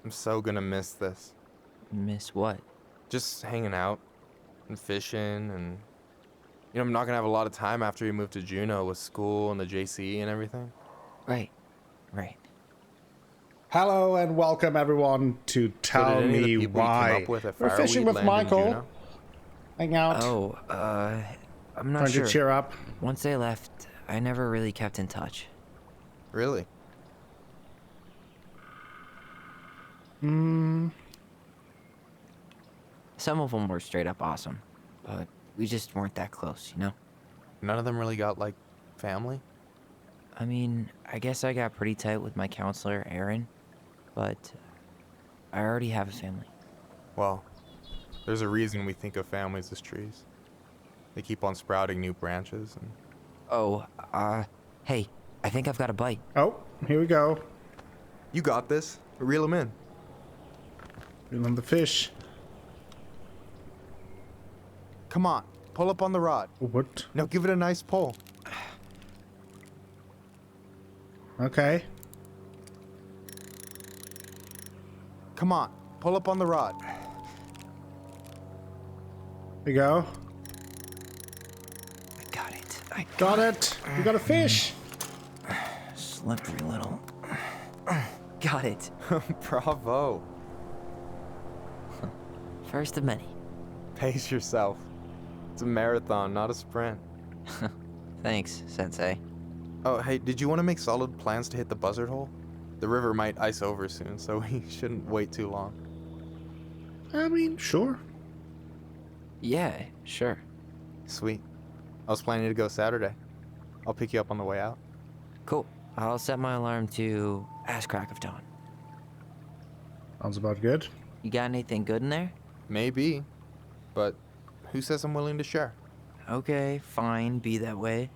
I'm so gonna miss this. Miss what? Just hanging out and fishing and I'm not gonna have a lot of time after we move to Juneau with school and the JC and everything. Right. Right. Hello and welcome everyone to So did Tell any of the Me people you came Why. up with at We're fishing Fireweed with land in Michael. Juneau? Hang out. Oh, I'm not Trying sure. to cheer up. Once they left, I never really kept in touch. Really? Some of them were straight up awesome, but we just weren't that close, you know? None of them really got, like, family? I mean, I guess I got pretty tight with my counselor, Aaron, but I already have a family. Well, there's a reason we think of families as trees. They keep on sprouting new branches and... Oh, hey, I think I've got a bite. Oh, here we go. You got this. Reel them in. Reel on the fish. Come on, pull up on the rod. What? Now give it a nice pull. Okay. Come on, pull up on the rod. Here we go. I got it. I Got it. We got a fish. slippery little. Got it. Bravo. First of many. Pace yourself. It's a marathon, not a sprint. Thanks, Sensei. Oh, hey, did you want to make solid plans to hit the buzzard hole? The river might ice over soon, so we shouldn't wait too long. I mean, sure. Yeah, sure. Sweet. I was planning to go Saturday. I'll pick you up on the way out. Cool. I'll set my alarm to ass crack of dawn. Sounds about good. You got anything good in there? Maybe, but who says I'm willing to share? Okay, fine, be that way.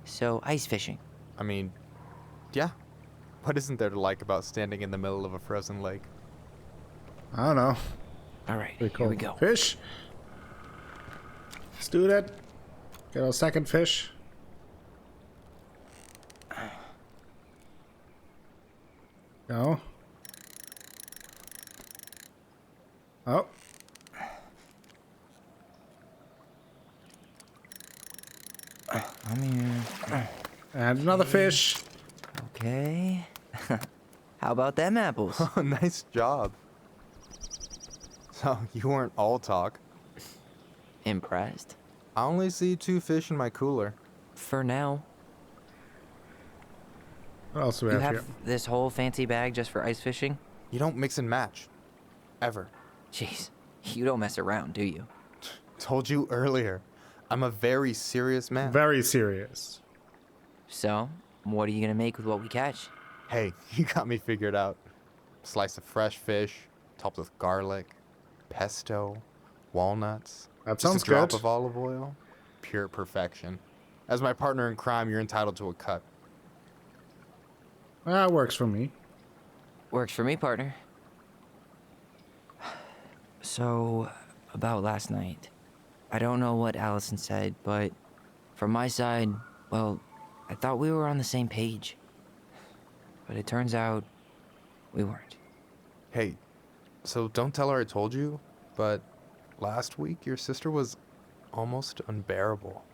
So, ice fishing. I mean, yeah. What isn't there to like about standing in the middle of a frozen lake? I don't know. All right, Pretty here cool. we go. Fish. Let's do that. Get our second fish. Go. Oh. I'm here. And another fish. Okay. How about them apples? Oh, nice job. So, you weren't all talk. Impressed? I only see 2 fish in my cooler. For now. What else do we You have have here? this whole fancy bag just for ice fishing? You don't mix and match. Ever. Jeez, you don't mess around, do you? Told you earlier. I'm a very serious man. Very serious. So, what are you gonna make with what we catch? Hey, you got me figured out. Slice of fresh fish, topped with garlic, pesto, walnuts. That just sounds a drop good. of olive oil. Pure perfection. As my partner in crime, you're entitled to a cut. That works for me. Works for me, partner. So, about last night. I don't know what Alyson said, but from my side, well, I thought we were on the same page. But it turns out we weren't. Hey, so don't tell her I told you, but last week your sister was almost unbearable.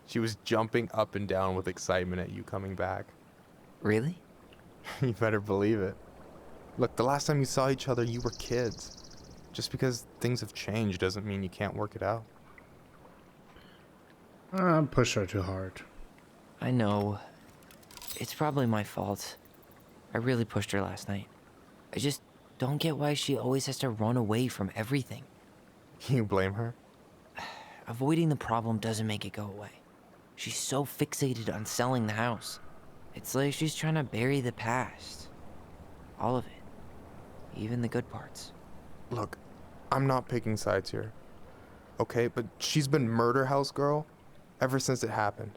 She was jumping up and down with excitement at you coming back. Really? You better believe it. Look, the last time you saw each other, you were kids. Just because things have changed doesn't mean you can't work it out. Push her too hard. I know. It's probably my fault. I really pushed her last night. I just don't get why she always has to run away from everything. You blame her? Avoiding the problem doesn't make it go away. She's so fixated on selling the house. It's like she's trying to bury the past. All of it. Even the good parts. Look, I'm not picking sides here. Okay, but she's been murder house girl ever since it happened.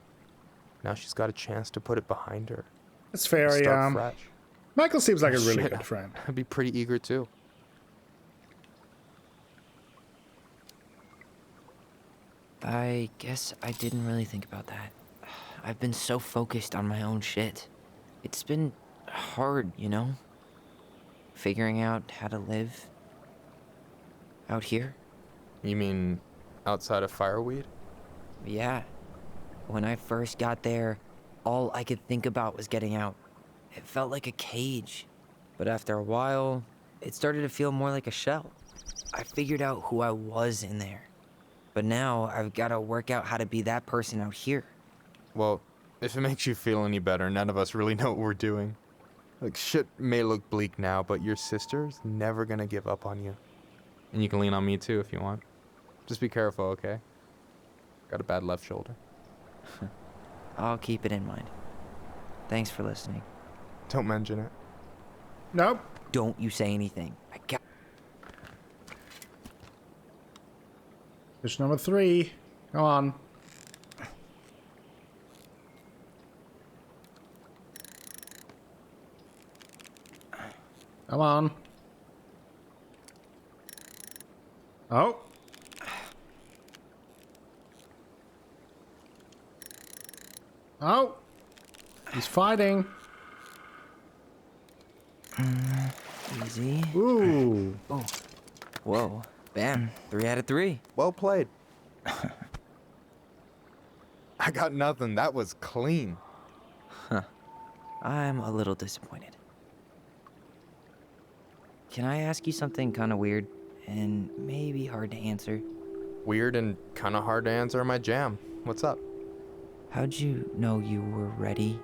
Now she's got a chance to put it behind her. It's fair, Start fresh. Michael seems like a really Shit, good friend. I'd be pretty eager too. I guess I didn't really think about that. I've been so focused on my own shit. It's been hard, you know? figuring out how to live out here. You mean outside of fireweed? Yeah. When I first got there, all I could think about was getting out. It felt like a cage. But after a while, it started to feel more like a shell. I figured out who I was in there. But now I've got to work out how to be that person out here. Well, if it makes you feel any better, none of us really know what we're doing. Like, shit may look bleak now, but your sister's never gonna give up on you. And you can lean on me too if you want. Just be careful, okay? Got a bad left shoulder. I'll keep it in mind. Thanks for listening. Don't mention it. Nope. Don't you say anything. Fish number 3. Come on. Come on. Oh. Oh. He's fighting. Easy. Ooh. Oh. Whoa. Bam. 3 out of 3. Well played. I got nothing. That was clean. I'm a little disappointed. Can I ask you something kind of weird and maybe hard to answer? Weird and kind of hard to answer my jam. What's up? How'd you know you were ready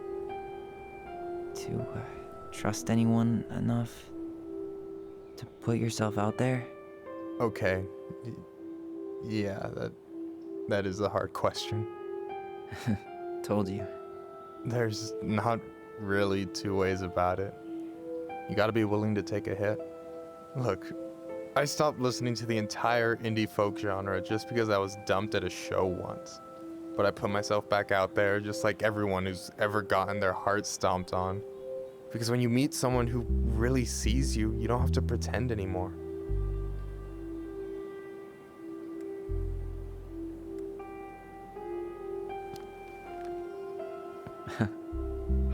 to trust anyone enough to put yourself out there? Okay. Yeah, that is a hard question. Told you. There's not really two ways about it. You gotta be willing to take a hit. Look, I stopped listening to the entire indie folk genre just because I was dumped at a show once. But I put myself back out there just like everyone who's ever gotten their heart stomped on. Because when you meet someone who really sees you, you don't have to pretend anymore.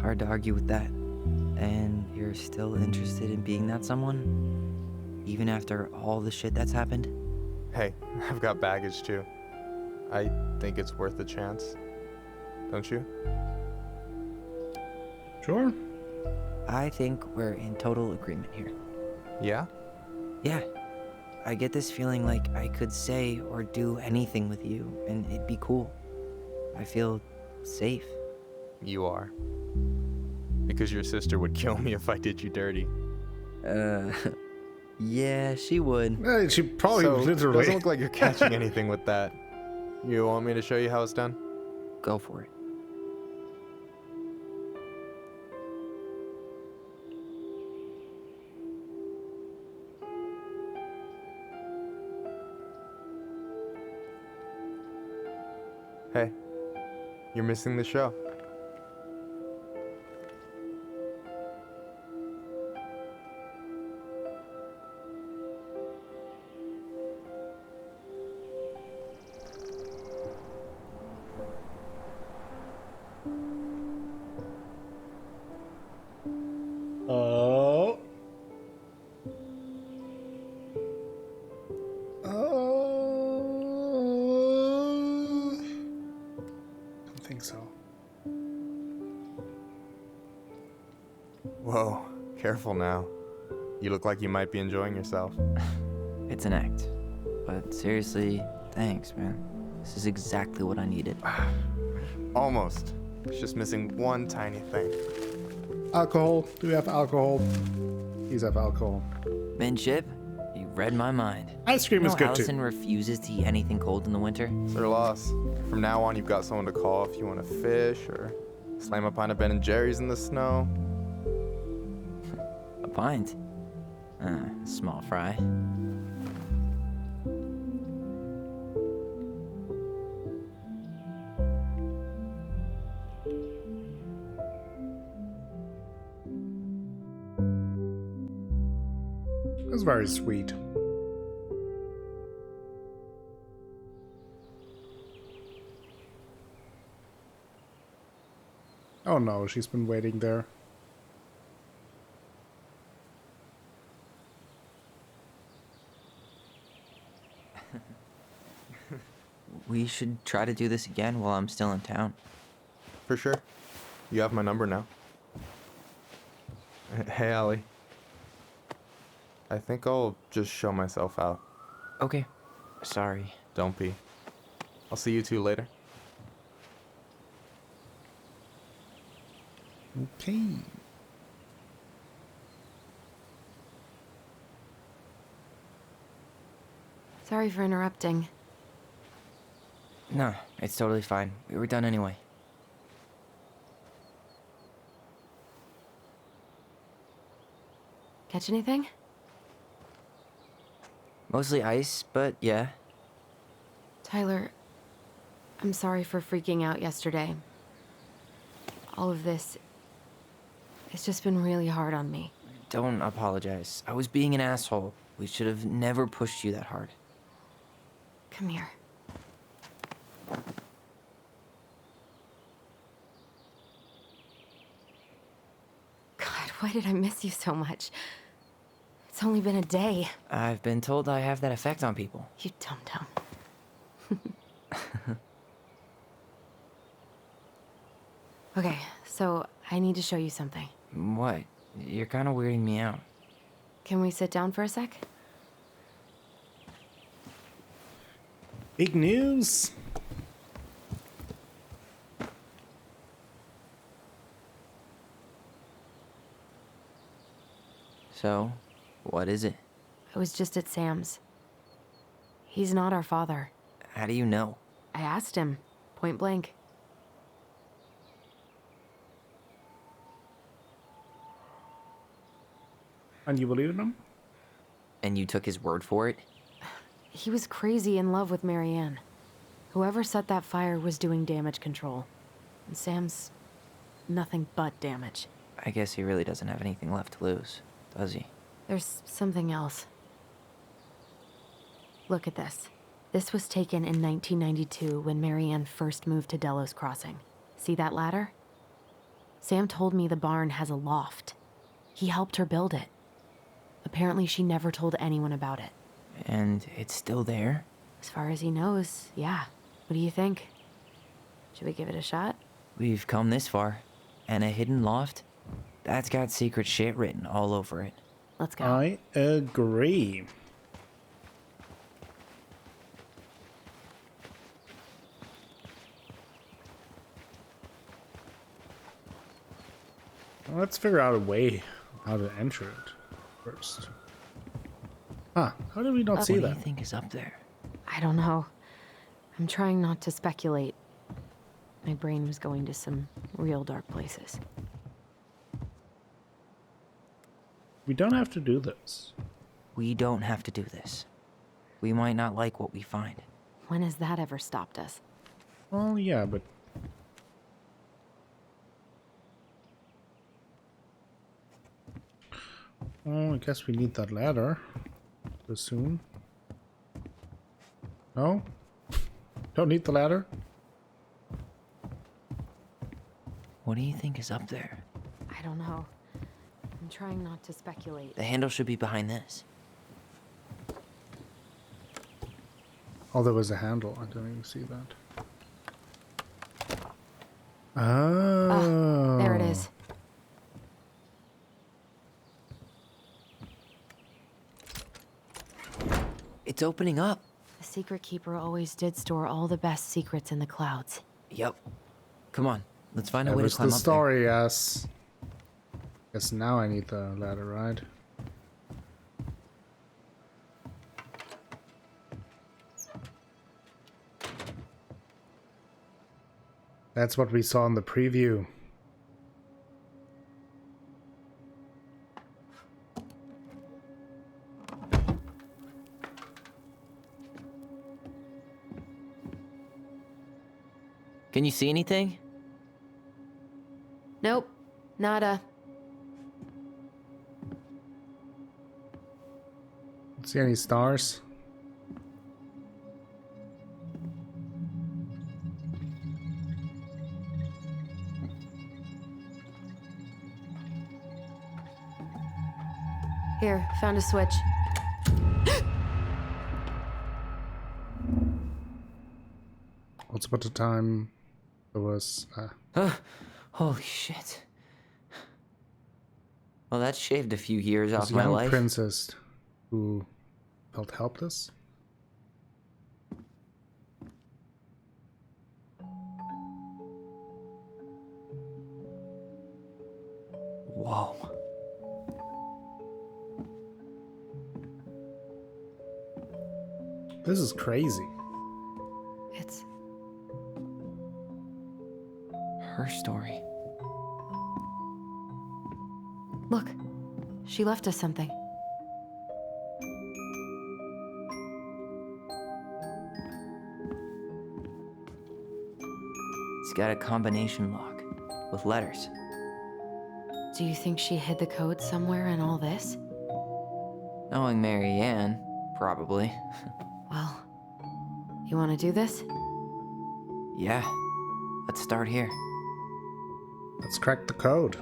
Hard to argue with that. And you're still interested in being that someone? Even after all the shit that's happened? Hey, I've got baggage too. I think it's worth a chance. Don't you? Sure. I think we're in total agreement here. Yeah? Yeah. I get this feeling like I could say or do anything with you and it'd be cool. I feel safe. You are. Because your sister would kill me if I did you dirty. Yeah, she would. She probably So, literally. doesn't look like you're catching anything with that. You want me to show you how it's done? Go for it. Hey, you're missing the show. Oh. Oh. Don't think so. Whoa, careful now. You look like you might be enjoying yourself. It's an act. But seriously, thanks, man. This is exactly what I needed. Almost. It's just missing one tiny thing. Alcohol. Do we have alcohol? Please have alcohol. Minship, you read my mind. Ice cream You is know good Alyson too. refuses to eat anything cold in the winter? It's their loss. From now on, you've got someone to call if you want to fish or slam a pint of Ben and Jerry's in the snow. A pint? Small fry. That's very sweet. Oh no, she's been waiting there. We should try to do this again while I'm still in town. For sure. You have my number now. Hey, Allie. I think I'll just show myself out. Okay. Sorry. Don't be. I'll see you two later. Okay. Sorry for interrupting. No, it's totally fine. We were done anyway. Catch anything? Mostly ice, but yeah. Tyler, I'm sorry for freaking out yesterday. All of this, it's just been really hard on me. Don't apologize. I was being an asshole. We should have never pushed you that hard. Come here. God, why did I miss you so much? It's only been a day. I've been told I have that effect on people. You dum-dum. Okay, so I need to show you something. What? You're kind of weirding me out. Can we sit down for a sec? Big news. So, what is it? I was just at Sam's. He's not our father. How do you know? I asked him, point blank. And you believe in him? And you took his word for it? He was crazy in love with Marianne. Whoever set that fire was doing damage control. And Sam's nothing but damage. I guess he really doesn't have anything left to lose, does he? There's something else. Look at this. This was taken in 1992 when Marianne first moved to Delos Crossing. See that ladder? Sam told me the barn has a loft. He helped her build it. Apparently she never told anyone about it. And it's still there? As far as he knows, yeah. What do you think? Should we give it a shot? We've come this far. And a hidden loft? That's got secret shit written all over it. Let's go. I agree. Well, let's figure out a way how to enter it first. Huh, how did we not see What do that? you think is up there? I don't know. I'm trying not to speculate. My brain was going to some real dark places. We don't have to do this. We don't have to do this. We might not like what we find. When has that ever stopped us? Well, yeah, but... Oh, I guess we need that ladder. Soon. No? Don't need the ladder? What do you think is up there? I don't know. I'm trying not to speculate. The handle should be behind this. Oh, there was a handle. I didn't even see that. Oh. There it is. It's opening up. The secret keeper always did store all the best secrets in the clouds. Yep. Come on, let's find a That way to was climb the up story, yes. Guess now I need the ladder, right? That's what we saw in the preview. Can you see anything? Nope. Nada. See any stars? Here, found a switch. Once upon a time, there was... Holy shit. Well, that shaved a few years This off my young life. princess who felt helpless. Whoa. This is crazy. It's Her story. Look, she left us something. It's got a combination lock with letters. Do you think she hid the code somewhere in all this? Knowing Mary Ann, probably. Well, you want to do this? Yeah. Let's start here. Let's crack the code.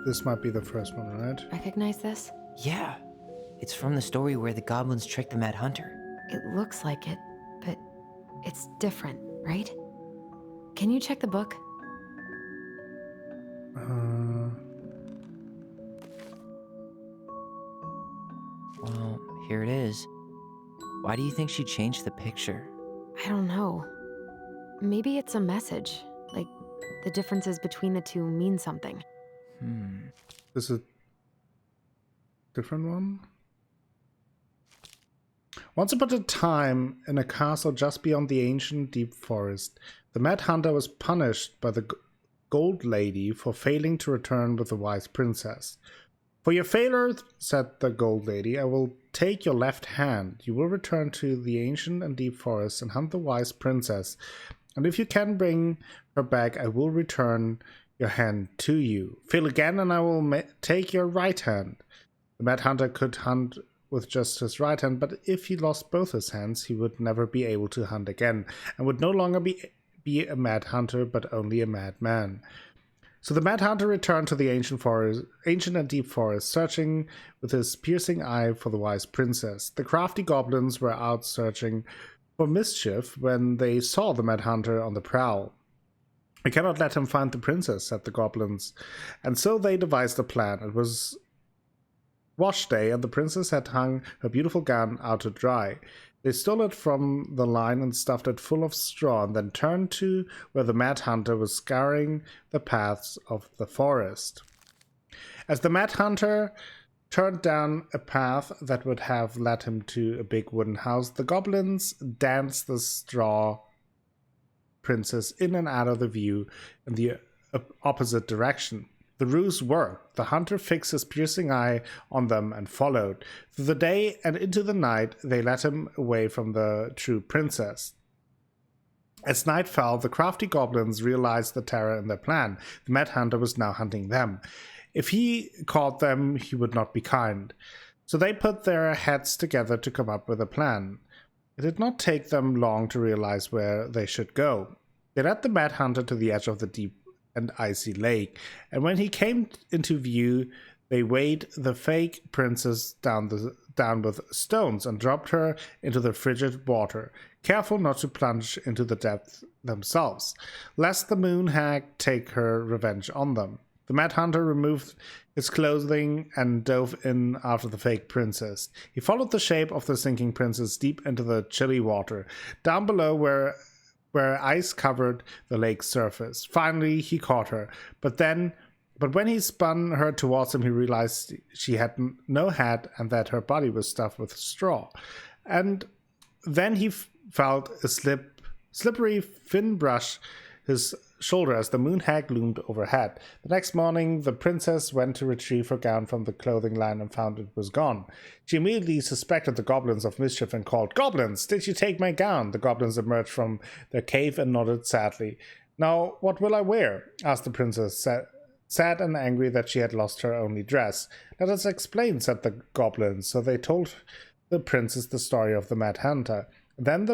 This might be the first one, right? Recognize this? Yeah. It's from the story where the goblins tricked the Mad Hunter. It looks like it, but it's different, right? Can you check the book? Well, here it is. Why do you think she changed the picture? I don't know. Maybe it's a message. Like, the differences between the two mean something. This is a different one. Once upon a time, in a castle just beyond the ancient deep forest, the Mad Hunter was punished by the Gold Lady for failing to return with the wise princess. For your failure, said the Gold Lady, I will take your left hand. You will return to the ancient and deep forest and hunt the wise princess. And if you can bring her back, I will return your hand to you. Fail again and I will take your right hand. The Mad Hunter could hunt with just his right hand, but if he lost both his hands, he would never be able to hunt again, and would no longer be a mad hunter, but only a madman. So the Mad Hunter returned to the ancient and deep forest, searching with his piercing eye for the wise princess. The crafty goblins were out searching for mischief when they saw the Mad Hunter on the prowl. We cannot let him find the princess, said the goblins, and so they devised a plan. It was wash day, and the princess had hung her beautiful gown out to dry. They stole it from the line and stuffed it full of straw, and then turned to where the Mad Hunter was scouring the paths of the forest. As the Mad Hunter turned down a path that would have led him to a big wooden house, the goblins danced the straw princess in and out of the view in the opposite direction. The ruse worked. The hunter fixed his piercing eye on them and followed. Through the day and into the night, they led him away from the true princess. As night fell, the crafty goblins realized the terror in their plan. The Mad Hunter was now hunting them. If he caught them, he would not be kind. So they put their heads together to come up with a plan. It did not take them long to realize where they should go. They led the Mad Hunter to the edge of the deep and icy lake, and when he came into view, they weighed the fake princess down with stones and dropped her into the frigid water, careful not to plunge into the depth themselves, lest the moon hag take her revenge on them. The Mad Hunter removed his clothing and dove in after the fake princess. He followed the shape of the sinking princess deep into the chilly water, down below where ice covered the lake's surface. Finally, he caught her, but when he spun her towards him, he realized she had no head and that her body was stuffed with straw. And then he felt a slippery fin brush his shoulder as the moon hag loomed overhead. The next morning, the princess went to retrieve her gown from the clothing line and found it was gone. She immediately suspected the goblins of mischief and called, "Goblins, did you take my gown?" The goblins emerged from their cave and nodded sadly. "Now, what will I wear?" asked the princess, sad and angry that she had lost her only dress. "Let us explain," said the goblins. So they told the princess the story of the Mad Hunter. Then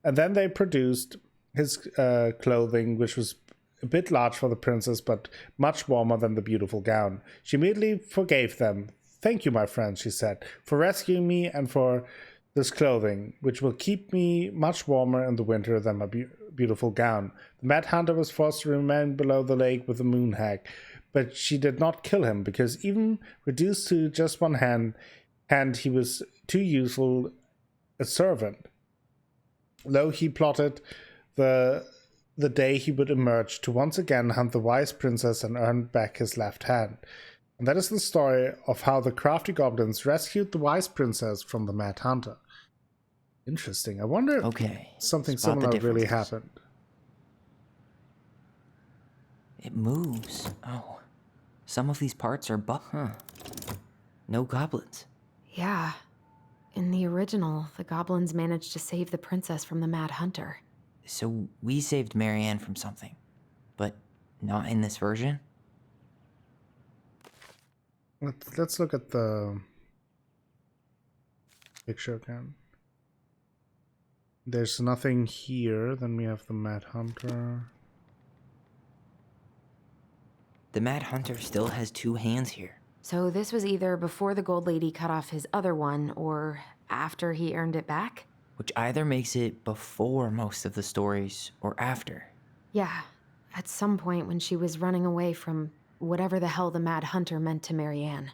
they produced his clothing, which was a bit large for the princess, but much warmer than the beautiful gown. She immediately forgave them. "Thank you, my friends," she said, "for rescuing me and for this clothing, which will keep me much warmer in the winter than my beautiful gown." The Mad Hunter was forced to remain below the lake with the moon hag, but she did not kill him, because even reduced to just one hand, he was too useful a servant. Though he plotted the day he would emerge to once again hunt the wise princess and earn back his left hand. And that is the story of how the crafty goblins rescued the wise princess from the Mad Hunter. Interesting. I wonder Okay. if something spot the similar really differences. happened. It moves. Oh. Some of these parts are huh. No goblins. Yeah. In the original, the goblins managed to save the princess from the Mad Hunter. So we saved Marianne from something, but not in this version? Let's look at the picture again. There's nothing here. Then we have the Mad Hunter. The Mad Hunter still has 2 hands here. So this was either before the Gold Lady cut off his other one, or after he earned it back? Which either makes it before most of the stories or after. Yeah, at some point when she was running away from whatever the hell the Mad Hunter meant to Marianne.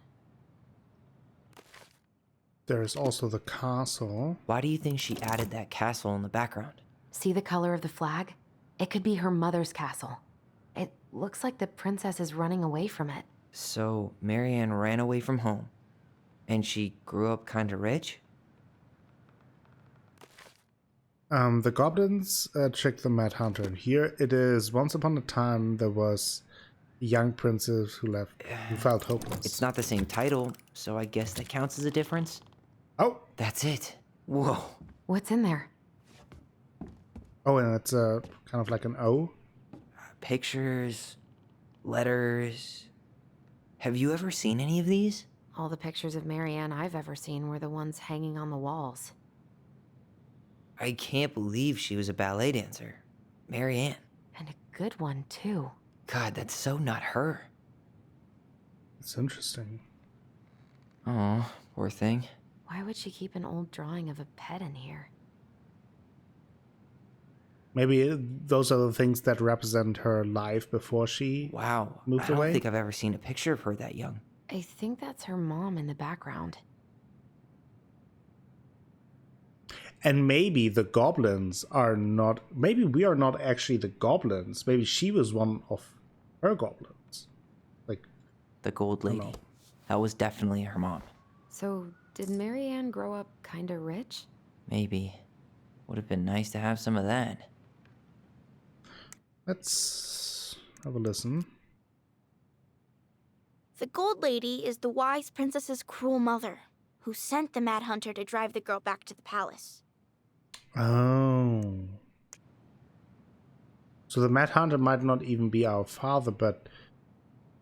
There is also the castle. Why do you think she added that castle in the background? See the color of the flag? It could be her mother's castle. It looks like the princess is running away from it. So Marianne ran away from home, and she grew up kinda rich? The goblins tricked the Mad Hunter. And here it is. Once upon a time, there was a young princess who felt hopeless. It's not the same title, so I guess that counts as a difference. Oh! That's it. Whoa. What's in there? Oh, and it's kind of like an O? Pictures, letters. Have you ever seen any of these? All the pictures of Marianne I've ever seen were the ones hanging on the walls. I can't believe she was a ballet dancer. Marianne. And a good one, too. God, that's so not her. It's interesting. Oh, poor thing. Why would she keep an old drawing of a pet in here? Maybe those are the things that represent her life before she Wow. moved I don't away. think I've ever seen a picture of her that young. I think that's her mom in the background. And maybe the goblins are not... Maybe we are not actually the goblins. Maybe she was one of her goblins. Like, The gold don't lady. know. That was definitely her mom. So, did Marianne grow up kinda rich? Maybe. Would have been nice to have some of that. let's have a listen. The Gold Lady is the wise princess's cruel mother, who sent the Mad Hunter to drive the girl back to the palace. Oh. So the Mad Hunter might not even be our father, but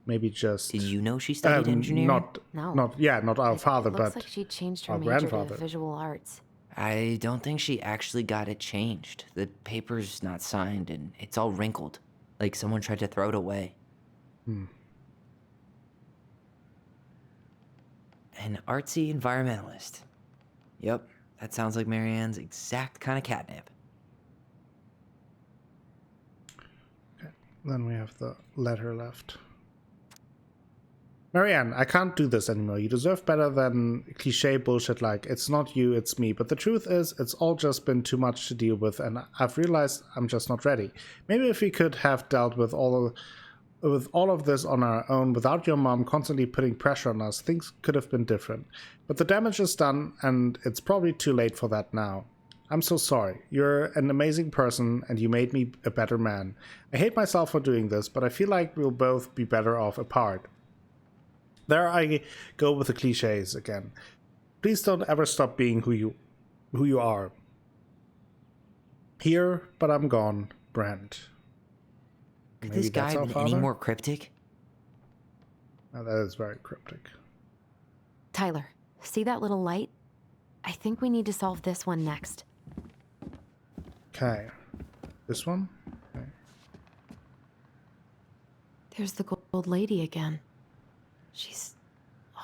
maybe just... Did you know she studied engineering? No. Not our father, It looks but like she changed her our major grandfather. to visual arts. I don't think she actually got it changed. The paper's not signed and it's all wrinkled. Like someone tried to throw it away. An artsy environmentalist. Yep, that sounds like Marianne's exact kind of catnip. Then we have the letter left. Marianne, I can't do this anymore. You deserve better than cliche bullshit like, it's not you, it's me. But the truth is, it's all just been too much to deal with, and I've realized I'm just not ready. Maybe if we could have dealt with all of this on our own, without your mom constantly putting pressure on us, things could have been different. But the damage is done, and it's probably too late for that now. I'm so sorry. You're an amazing person, and you made me a better man. I hate myself for doing this, but I feel like we'll both be better off apart. There I go with the cliches again. Please don't ever stop being who you are. Here, but I'm gone, Brent. Could Maybe this guy that's have our been any father? more cryptic? Now, that is very cryptic. Tyler, see that little light? I think we need to solve this one next. Okay. This one? Okay. There's the gold lady again. She's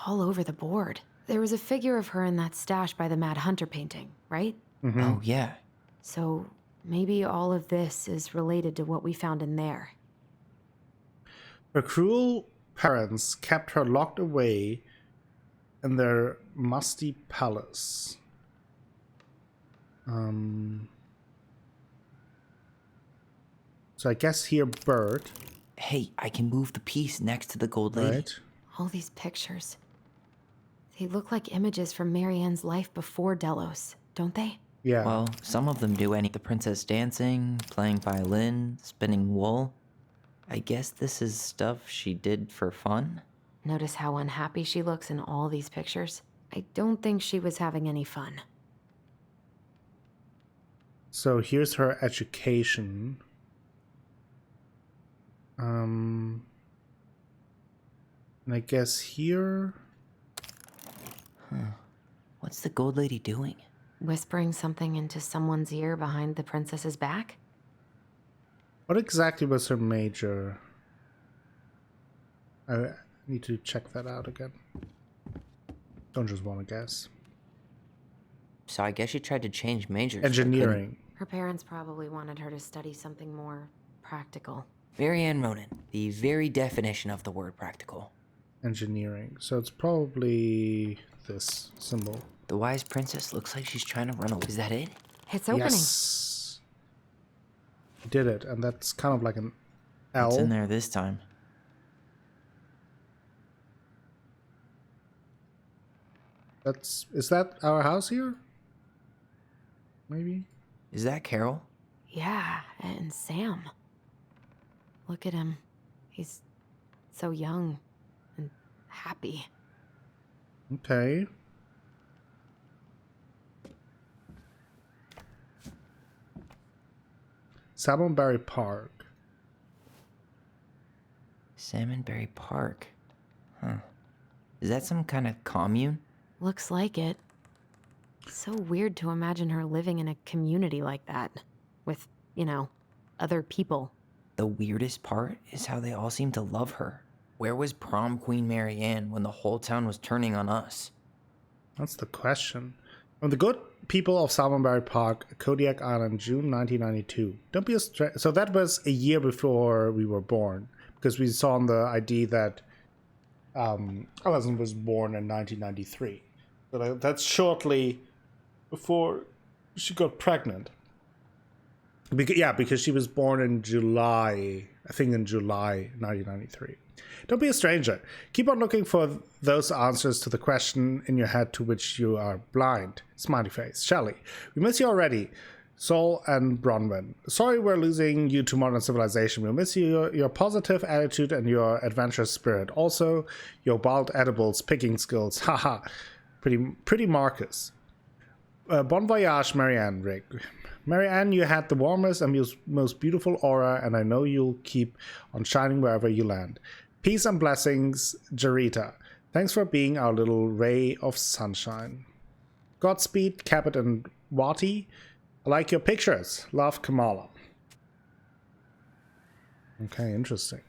all over the board. There was a figure of her in that stash by the Mad Hunter painting, right? Mm-hmm. Oh, yeah. So maybe all of this is related to what we found in there. Her cruel parents kept her locked away in their musty palace. So I guess here, bird, Hey, I can move the piece next to the gold lady. right? All these pictures. They look like images from Marianne's life before Delos, don't they? Yeah. Well, some of them do any. The princess dancing, playing violin, spinning wool. I guess this is stuff she did for fun? Notice how unhappy she looks in all these pictures? I don't think she was having any fun. So here's her education. And I guess here. What's the gold lady doing? Whispering something into someone's ear behind the princess's back? What exactly was her major? I need to check that out again. Don't just want to guess. So I guess she tried to change majors. but Engineering. Her parents probably wanted her to study something more practical. couldn't. Marianne Ronan, the very definition of the word practical. Engineering. So it's probably this symbol. The wise princess looks like she's trying to run away. Is that it? It's opening. Yes. You did it, and that's kind of like an L. What's in there this time? Is that our house here? Maybe? Is that Carol? Yeah, and Sam. Look at him. He's so young and happy. Okay. Salmonberry Park. Salmonberry Park. Huh. Is that some kind of commune? Looks like it. So weird to imagine her living in a community like that. With, other people. The weirdest part is how they all seem to love her. Where was prom queen Marianne when the whole town was turning on us? That's the question. From the good people of Salmonberry Park, Kodiak Island, June 1992. Don't be so that was a year before we were born, because we saw on the ID that Alyson was born in 1993. So that's shortly before she got pregnant. Because she was born in July, I think in July 1993. Don't be a stranger. Keep on looking for those answers to the question in your head to which you are blind. Smiley face. Shelley. We miss you already. Sol and Bronwyn. Sorry we're losing you to modern civilization. We miss you, your positive attitude and your adventurous spirit. Also, your wild edibles picking skills. Haha. Pretty Marcus. Bon voyage, Marianne, Rick. Marianne, you had the warmest and most beautiful aura, and I know you'll keep on shining wherever you land. Peace and blessings, Jarita. Thanks for being our little ray of sunshine. Godspeed, Capit and Wati. I like your pictures. Love, Kamala. Okay, interesting.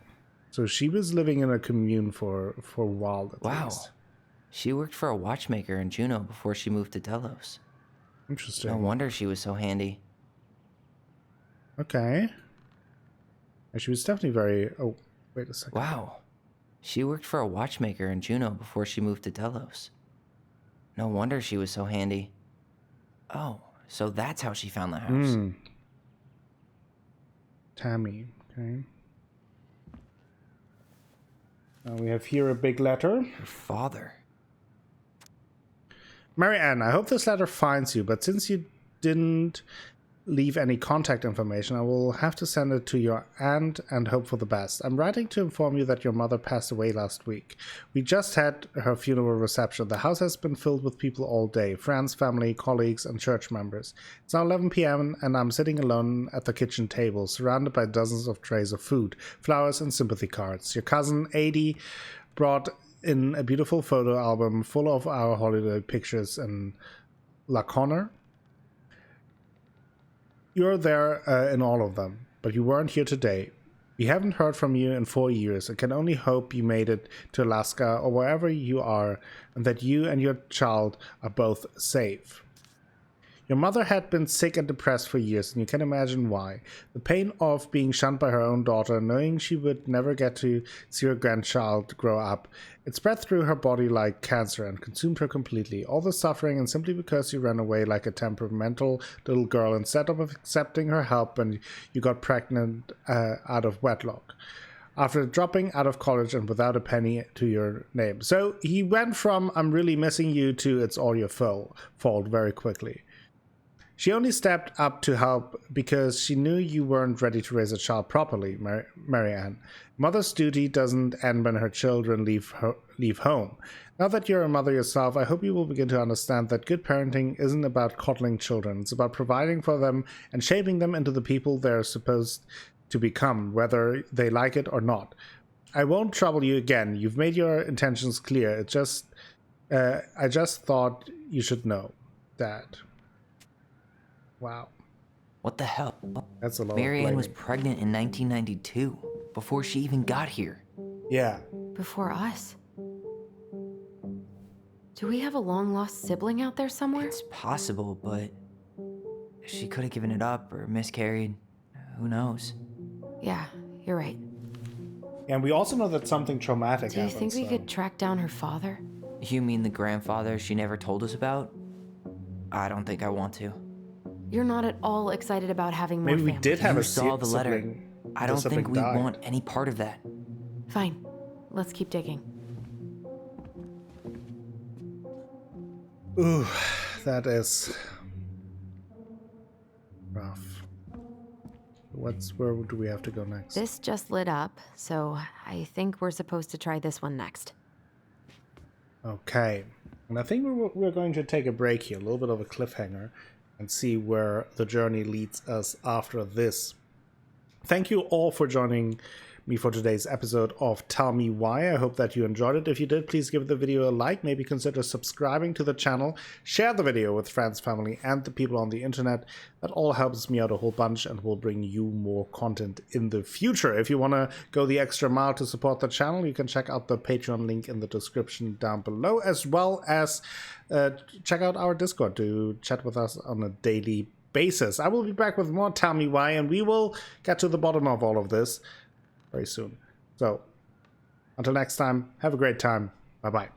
So she was living in a commune for a while at least. She worked for a watchmaker in Juneau before she moved to Delos. Interesting. No wonder she was so handy. Okay. And she was definitely very... Oh, wait a second. Wow. She worked for a watchmaker in Juneau before she moved to Delos. No wonder she was so handy. Oh, so that's how she found the house. Tammy, okay. We have here a big letter. Her father. Marianne, I hope this letter finds you, but since you didn't leave any contact information, I will have to send it to your aunt and hope for the best. I'm writing to inform you that your mother passed away last week. We just had her funeral reception. The house has been filled with people all day, friends, family, colleagues, and church members. It's now 11 p.m. and I'm sitting alone at the kitchen table, surrounded by dozens of trays of food, flowers, and sympathy cards. Your cousin, Adi, brought in a beautiful photo album full of our holiday pictures in La Connor. You're there in all of them, but you weren't here today. We haven't heard from you in 4 years and can only hope you made it to Alaska or wherever you are, and that you and your child are both safe. Your mother had been sick and depressed for years, and you can imagine why. The pain of being shunned by her own daughter, knowing she would never get to see her grandchild grow up, it spread through her body like cancer and consumed her completely. All the suffering, and simply because you ran away like a temperamental little girl instead of accepting her help when you got pregnant out of wedlock. After dropping out of college and without a penny to your name. So he went from "I'm really missing you" to "it's all your fault" very quickly. She only stepped up to help because she knew you weren't ready to raise a child properly, Marianne. Mother's duty doesn't end when her children leave home. Now that you're a mother yourself, I hope you will begin to understand that good parenting isn't about coddling children. It's about providing for them and shaping them into the people they're supposed to become, whether they like it or not. I won't trouble you again. You've made your intentions clear. I just thought you should know that. Wow. What the hell? That's a lot. Marianne was pregnant in 1992, before she even got here. Yeah. Before us. Do we have a long-lost sibling out there somewhere? It's possible, but she could have given it up or miscarried. Who knows? Yeah, you're right. And we also know that something traumatic Do you happened. think we could track down her father? You mean the grandfather she never told us about? I don't think I want to. You're not at all excited about having more Maybe we family. did have You a saw the letter. sibling. I don't sibling think we died. want any part of that. Fine. Let's keep digging. Ooh, that is rough. Where do we have to go next? This just lit up, so I think we're supposed to try this one next. Okay. And I think we're going to take a break here, a little bit of a cliffhanger, and see where the journey leads us after this. Thank you all for joining me for today's episode of Tell Me Why. I hope that you enjoyed it. If you did, please give the video a like, maybe consider subscribing to the channel, share the video with friends, family, and the people on the internet. That all helps me out a whole bunch and will bring you more content in the future. If you want to go the extra mile to support the channel, you can check out the Patreon link in the description down below, as well as check out our Discord to chat with us on a daily basis. I will be back with more Tell Me Why, and we will get to the bottom of all of this very soon. So, until next time, have a great time. Bye-bye.